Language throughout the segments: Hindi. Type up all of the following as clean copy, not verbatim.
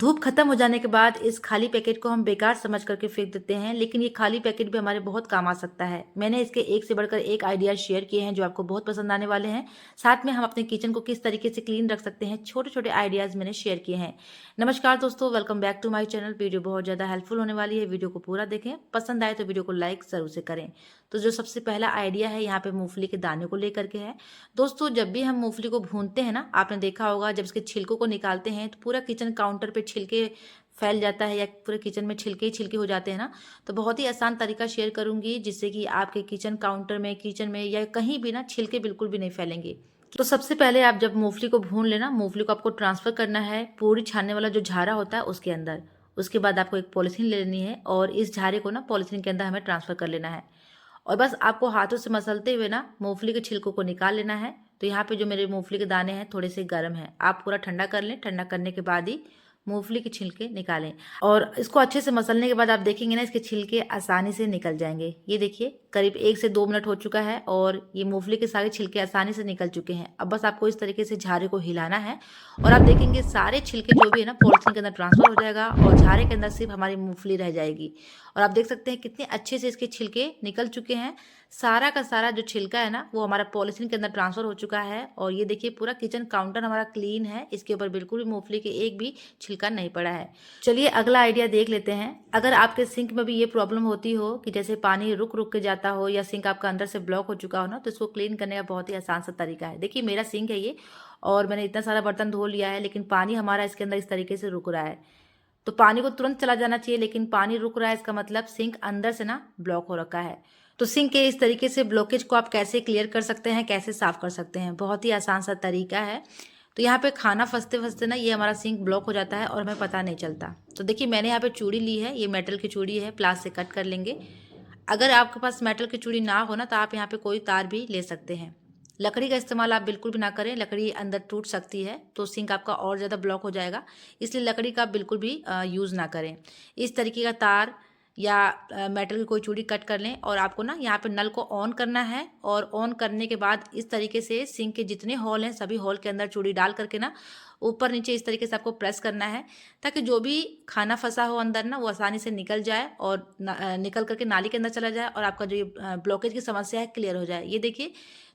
धूप खत्म हो जाने के बाद इस खाली पैकेट को हम बेकार समझ करके फेंक देते हैं, लेकिन ये खाली पैकेट भी हमारे बहुत काम आ सकता है। मैंने इसके एक से बढ़कर एक आइडिया शेयर किए हैं जो आपको बहुत पसंद आने वाले हैं। साथ में हम अपने किचन को किस तरीके से क्लीन रख सकते हैं, छोटे छोटे आइडियाज मैंने शेयर किए हैं। नमस्कार दोस्तों, welcome back to my channel. Video बहुत ज़्यादा हेल्पफुल होने वाली है, वीडियो को पूरा देखें। पसंद आए तो वीडियो को लाइक जरूर से करें। तो जो सबसे पहला आइडिया है यहाँ पे मूंगफली के दाने को लेकर के है। दोस्तों, जब भी हम मूंगफली को भूनते हैं ना, आपने देखा होगा जब इसके छिलकों को निकालते हैं तो पूरा किचन काउंटर पे छिलके फैल जाता है या पूरे किचन में छिलके ही छिलके हो जाते हैं ना। तो बहुत ही आसान तरीका शेयर करूंगी जिससे कि आपके किचन काउंटर में, किचन में या कहीं भी ना छिलके बिल्कुल भी नहीं फैलेंगे। तो सबसे पहले आप जब मूंगफली को भून लेना, मूंगफली को आपको ट्रांसफर करना है पूरी छानने वाला जो झारा होता है उसके अंदर। उसके बाद आपको एक पॉलीथीन ले लेनी है और इस झारे को ना पॉलीथीन के अंदर हमें ट्रांसफर कर लेना है। और बस आपको हाथों से मसलते हुए ना मूंगफली के छिलकों को निकाल लेना है। तो यहाँ पे जो मेरे मूंगफली के दाने हैं थोड़े से गर्म हैं, आप पूरा ठंडा कर लें। ठंडा करने के बाद ही मूंगफली के छिलके निकालें और इसको अच्छे से मसलने के बाद आप देखेंगे ना इसके छिलके आसानी से निकल जाएंगे। ये देखिए करीब 1 से 2 मिनट हो चुका है और ये मूंगफली के सारे छिलके आसानी से निकल चुके हैं। अब बस आपको इस तरीके से झारे को हिलाना है और आप देखेंगे सारे छिलके जो भी है ना पॉलिथीन के अंदर ट्रांसफर हो जाएगा और झारे के अंदर सिर्फ हमारी मूंगफली रह जाएगी। और आप देख सकते हैं कितने अच्छे से इसके छिलके निकल चुके हैं। सारा का सारा जो छिलका है ना वो हमारा पॉलिथीन के अंदर ट्रांसफर हो चुका है। और ये देखिए पूरा किचन काउंटर हमारा क्लीन है, इसके ऊपर बिल्कुल भी मूंगफली के एक भी छिलका नहीं पड़ा है। चलिए अगला आइडिया देख लेते हैं। अगर आपके सिंक में भी ये प्रॉब्लम होती हो कि जैसे पानी रुक रुक के जाता हो या सिंक आपका अंदर से ब्लॉक हो चुका हो ना, तो इसको क्लीन करने का बहुत ही आसान सा तरीका है। देखिए मेरा सिंक है ये और मैंने इतना सारा बर्तन धो लिया है, लेकिन पानी हमारा इसके अंदर इस तरीके से रुक रहा है। तो पानी को तुरंत चला जाना चाहिए, लेकिन पानी रुक रहा है, इसका मतलब सिंक अंदर से ना ब्लॉक हो रखा है। तो सिंक के इस तरीके से ब्लॉकेज को आप कैसे क्लियर कर सकते हैं, कैसे साफ कर सकते हैं, बहुत ही आसान सा तरीका है। तो यहाँ पे खाना फंसते फंसते ना ये हमारा सिंक ब्लॉक हो जाता है और हमें पता नहीं चलता। तो देखिए मैंने यहाँ पे चूड़ी ली है, ये मेटल की चूड़ी है, प्लास से कट कर लेंगे। अगर आपके पास मेटल की चूड़ी ना हो ना तो आप यहाँ पे कोई तार भी ले सकते हैं। लकड़ी का इस्तेमाल आप बिल्कुल भी ना करें, लकड़ी अंदर टूट सकती है तो सिंक आपका और ज़्यादा ब्लॉक हो जाएगा, इसलिए लकड़ी का आप बिल्कुल भी यूज़ ना करें। इस तरीके का तार या मेटल की कोई चूड़ी कट कर लें और आपको ना यहाँ पे नल को ऑन करना है। और ऑन करने के बाद इस तरीके से सिंक के जितने हॉल हैं सभी हॉल के अंदर चूड़ी डाल करके ना ऊपर नीचे इस तरीके से आपको प्रेस करना है, ताकि जो भी खाना फंसा हो अंदर ना वो आसानी से निकल जाए और निकल करके नाली के अंदर चला जाए और आपका जो ये ब्लॉकेज की समस्या है क्लियर हो जाए। ये देखिए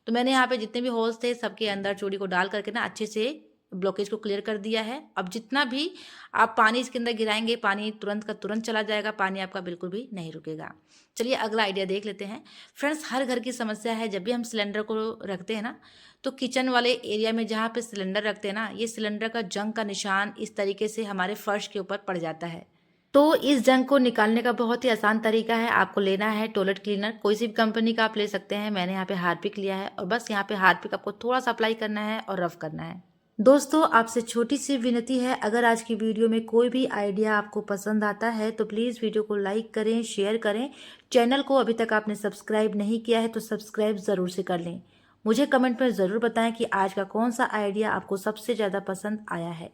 तो मैंने यहाँ पे जितने भी होल्स थे सबके अंदर चूड़ी को डाल करके ना अच्छे से ब्लॉकेज को क्लियर कर दिया है। अब जितना भी आप पानी इसके अंदर गिराएंगे पानी तुरंत का तुरंत चला जाएगा, पानी आपका बिल्कुल भी नहीं रुकेगा। चलिए अगला आइडिया देख लेते हैं। फ्रेंड्स, हर घर की समस्या है, जब भी हम सिलेंडर को रखते हैं ना तो किचन वाले एरिया में जहाँ पे सिलेंडर रखते हैं ना, ये सिलेंडर का जंग का निशान इस तरीके से हमारे फर्श के ऊपर पड़ जाता है। तो इस जंग को निकालने का बहुत ही आसान तरीका है। आपको लेना है टॉयलेट क्लीनर, कोई सी भी कंपनी का आप ले सकते हैं। मैंने यहाँ पे हार्पिक लिया है और बस यहाँ पे हार्पिक आपको थोड़ा सा अप्लाई करना है और रफ करना है। दोस्तों, आपसे छोटी सी विनती है, अगर आज की वीडियो में कोई भी आइडिया आपको पसंद आता है तो प्लीज़ वीडियो को लाइक करें, शेयर करें। चैनल को अभी तक आपने सब्सक्राइब नहीं किया है तो सब्सक्राइब ज़रूर से कर लें। मुझे कमेंट में ज़रूर बताएं कि आज का कौन सा आइडिया आपको सबसे ज़्यादा पसंद आया है।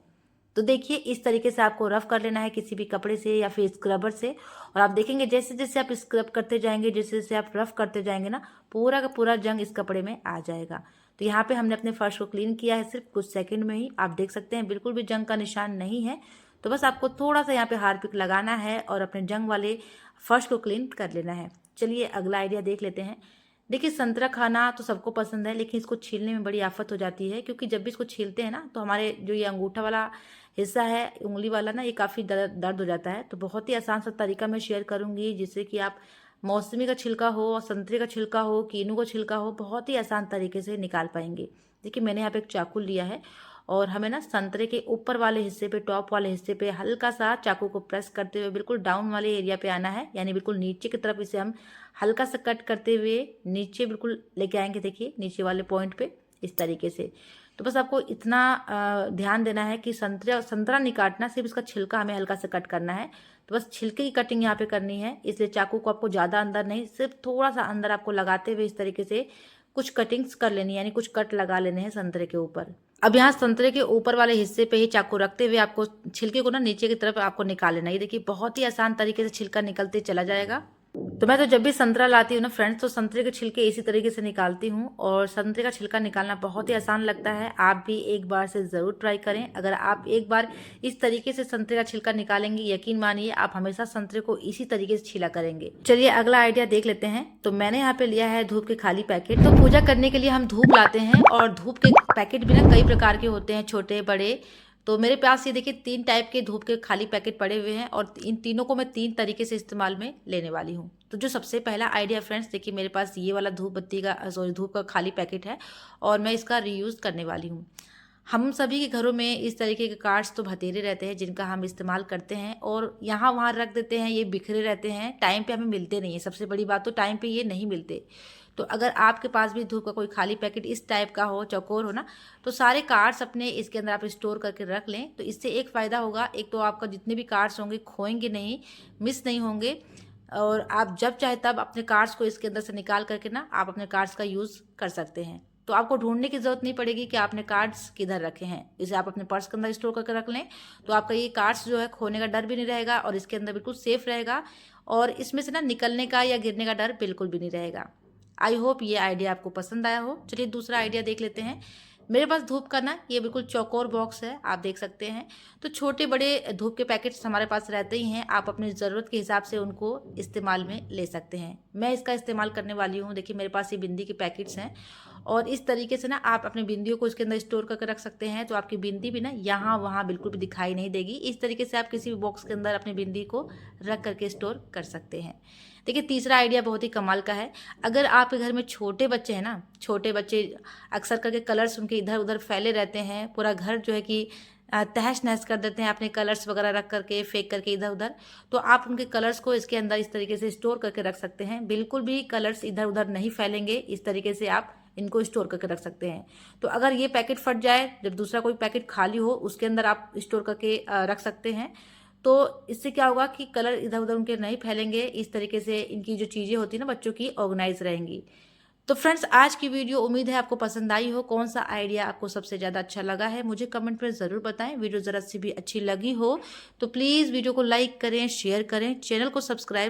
तो देखिए इस तरीके से आपको रफ कर लेना है किसी भी कपड़े से या फिर स्क्रबर से। और आप देखेंगे जैसे जैसे आप स्क्रब करते जाएंगे, जैसे जैसे आप रफ करते जाएंगे ना, पूरा का पूरा जंग इस कपड़े में आ जाएगा। तो यहाँ पे हमने अपने फर्श को क्लीन किया है सिर्फ कुछ सेकंड में ही। आप देख सकते हैं बिल्कुल भी जंग का निशान नहीं है। तो बस आपको थोड़ा सा यहाँ पे हार्पिक लगाना है और अपने जंग वाले फर्श को क्लीन कर लेना है। चलिए अगला आइडिया देख लेते हैं। देखिए संतरा खाना तो सबको पसंद है, लेकिन इसको छीलने में बड़ी आफत हो जाती है, क्योंकि जब भी इसको छीलते हैं ना तो हमारे जो ये अंगूठा वाला हिस्सा है, उंगली वाला ना, ये काफ़ी दर्द हो जाता है। तो बहुत ही आसान सा तरीका मैं शेयर करूंगी जिससे कि आप मौसमी का छिलका हो, संतरे का छिलका हो, कीनू का छिलका हो, बहुत ही आसान तरीके से निकाल पाएंगे। देखिए मैंने यहाँ पे एक चाकू लिया है और हमें ना संतरे के ऊपर वाले हिस्से पे, टॉप वाले हिस्से पे हल्का सा चाकू को प्रेस करते हुए बिल्कुल डाउन वाले एरिया पे आना है, यानी बिल्कुल नीचे की तरफ इसे हम हल्का सा कट करते हुए नीचे बिल्कुल लेके आएंगे। देखिए नीचे वाले पॉइंट पे इस तरीके से। तो बस आपको इतना ध्यान देना है कि संतरा नहीं काटना, सिर्फ इसका छिलका हमें हल्का सा कट करना है। तो बस छिलके की कटिंग यहाँ पे करनी है, इसलिए चाकू को आपको ज़्यादा अंदर नहीं, सिर्फ थोड़ा सा अंदर आपको लगाते हुए इस तरीके से कुछ कटिंग्स कर लेनी है, यानी कुछ कट लगा लेने हैं संतरे के ऊपर। अब यहाँ संतरे के ऊपर वाले हिस्से पे ही चाकू रखते हुए आपको छिलके को ना नीचे की तरफ आपको निकाल लेना है। ये देखिए बहुत ही आसान तरीके से छिलका निकलते चला जाएगा। तो मैं तो जब भी संतरा लाती हूँ ना फ्रेंड्स, तो संतरे के छिलके इसी तरीके से निकालती हूँ और संतरे का छिलका निकालना बहुत ही आसान लगता है। आप भी एक बार से ज़रूर ट्राई करें। अगर आप एक बार इस तरीके से संतरे का छिलका निकालेंगे, यकीन मानिए आप हमेशा संतरे को इसी तरीके से छीला करेंगे। चलिए अगला आइडिया देख लेते हैं। तो मैंने यहाँ पे लिया है धूप के खाली पैकेट। तो पूजा करने के लिए हम धूप लाते हैं और धूप के पैकेट भी ना कई प्रकार के होते हैं, छोटे बड़े। तो मेरे पास ये देखिए 3 टाइप के धूप के खाली पैकेट पड़े हुए हैं और इन तीनों को मैं 3 तरीके से इस्तेमाल में लेने वाली हूँ। तो जो सबसे पहला आइडिया फ्रेंड्स, देखिए मेरे पास ये वाला धूप का खाली पैकेट है और मैं इसका रीयूज़ करने वाली हूँ। हम सभी के घरों में इस तरीके के कार्ड्स तो बथेरे रहते हैं जिनका हम इस्तेमाल करते हैं और यहाँ वहाँ रख देते हैं, ये बिखरे रहते हैं, टाइम पे हमें मिलते नहीं है। सबसे बड़ी बात तो टाइम पे ये नहीं मिलते। तो अगर आपके पास भी धूप का कोई खाली पैकेट इस टाइप का हो, चौकोर हो ना, तो सारे कार्ड्स अपने इसके अंदर आप स्टोर करके रख लें। तो इससे एक फ़ायदा होगा, एक तो आपका जितने भी कार्ड्स होंगे खोएंगे नहीं, मिस नहीं होंगे और आप जब चाहे तब अपने कार्ड्स को इसके अंदर से निकाल करके ना आप अपने कार्ड्स का यूज़ कर सकते हैं। तो आपको ढूंढने की ज़रूरत नहीं पड़ेगी कि आपने कार्ड्स किधर रखे हैं। इसे आप अपने पर्स के अंदर स्टोर करके रख लें, तो आपका ये कार्ड्स जो है खोने का डर भी नहीं रहेगा और इसके अंदर बिल्कुल सेफ़ रहेगा और इसमें से ना निकलने का या गिरने का डर बिल्कुल भी नहीं रहेगा। आई होप ये आइडिया आपको पसंद आया हो। चलिए दूसरा आइडिया देख लेते हैं। मेरे पास धूप का ना ये बिल्कुल चौकोर बॉक्स है, आप देख सकते हैं। तो छोटे बड़े धूप के पैकेट्स हमारे पास रहते ही हैं, आप अपनी ज़रूरत के हिसाब से उनको इस्तेमाल में ले सकते हैं। मैं इसका इस्तेमाल करने वाली हूँ। देखिए मेरे पास ये बिंदी के पैकेट्स हैं और इस तरीके से ना आप अपनी बिंदियों को इसके अंदर स्टोर करके रख सकते हैं। तो आपकी बिंदी भी ना यहाँ वहाँ बिल्कुल भी दिखाई नहीं देगी। इस तरीके से आप किसी भी बॉक्स के अंदर अपनी बिंदी को रख करके स्टोर कर सकते हैं। देखिए तीसरा आइडिया बहुत ही कमाल का है। अगर आपके घर में छोटे बच्चे हैं ना, छोटे बच्चे अक्सर करके कलर्स उनके इधर उधर फैले रहते हैं, पूरा घर जो है कि तहस नहस कर देते हैं अपने कलर्स वगैरह रख करके, फेंक करके इधर उधर। तो आप उनके कलर्स को इसके अंदर इस तरीके से स्टोर करके रख सकते हैं। बिल्कुल भी कलर्स इधर उधर नहीं फैलेंगे, इस तरीके से आप इनको स्टोर करके रख सकते हैं। तो अगर ये पैकेट फट जाए, जब दूसरा कोई पैकेट खाली हो उसके अंदर आप स्टोर करके रख सकते हैं। तो इससे क्या होगा कि कलर इधर उधर उनके नहीं फैलेंगे। इस तरीके से इनकी जो चीज़ें होती हैं ना बच्चों की, ऑर्गेनाइज रहेंगी। तो फ्रेंड्स आज की वीडियो उम्मीद है आपको पसंद आई हो। कौन सा आइडिया आपको सबसे ज़्यादा अच्छा लगा है मुझे कमेंट में ज़रूर बताएं। वीडियो ज़रा सी भी अच्छी लगी हो तो प्लीज़ वीडियो को लाइक करें, शेयर करें, चैनल को सब्सक्राइब